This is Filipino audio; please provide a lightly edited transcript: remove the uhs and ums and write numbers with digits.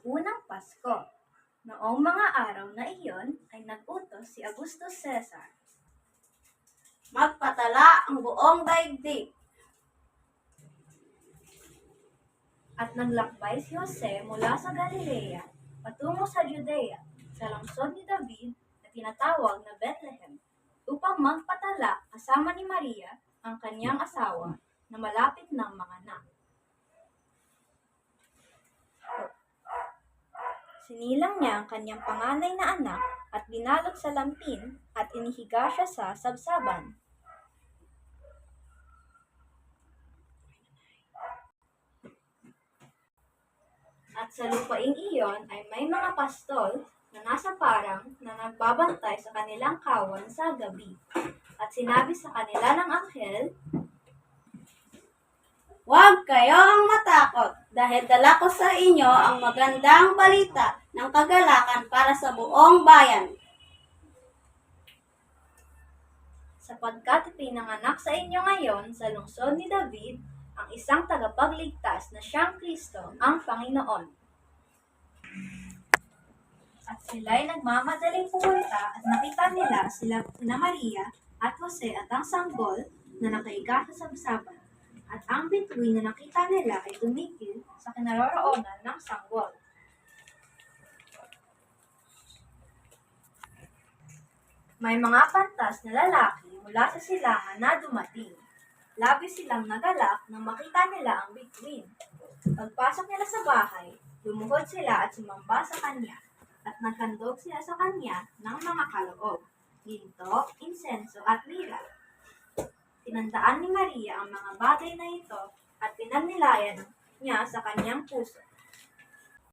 unang Pasko. Noong mga araw na iyon ay nag-utos si Augusto Caesar. Magpatala ang buong daigdig. At naglakbay si Jose mula sa Galilea patungo sa Judea, sa lungsod ni David na tinatawag na Bethlehem, upang magpatala kasama ni Maria, ang kanyang asawa, na malapit ng manganak. Sinilang niya ang kanyang panganay na anak at binalot sa lampin at inihiga siya sa sabsaban. At sa lupaing iyon ay may mga pastol na nasa parang na nagbabantay sa kanilang kawan sa gabi. At sinabi sa kanila ng anghel, Huwag kayong matakot dahil dala ko sa inyo ang magandang balita ng kagalakan para sa buong bayan. sapagkat pinanganak sa inyo ngayon sa lungsod ni David ang isang tagapagligtas na siyang Kristo, ang Panginoon. At sila'y nagmamadaling pumunta at nakita nila sina Maria at Jose at ang sanggol na nakahiga sa sabsaban. At ang bituin na nakita nila ay tumigil sa kinaroroonan ng sanggol. May mga pantas na lalaki mula sa silangan na dumating. Labis silang nagalak nang makita nila ang bituin. Pagpasok nila sa bahay, lumuhod sila at sumamba sa kanya, at naghandog sila sa kanya ng mga kaloob, ginto, insenso at mira. Tinandaan ni Maria ang mga bagay na ito at pinagnilayan niya sa kanyang puso.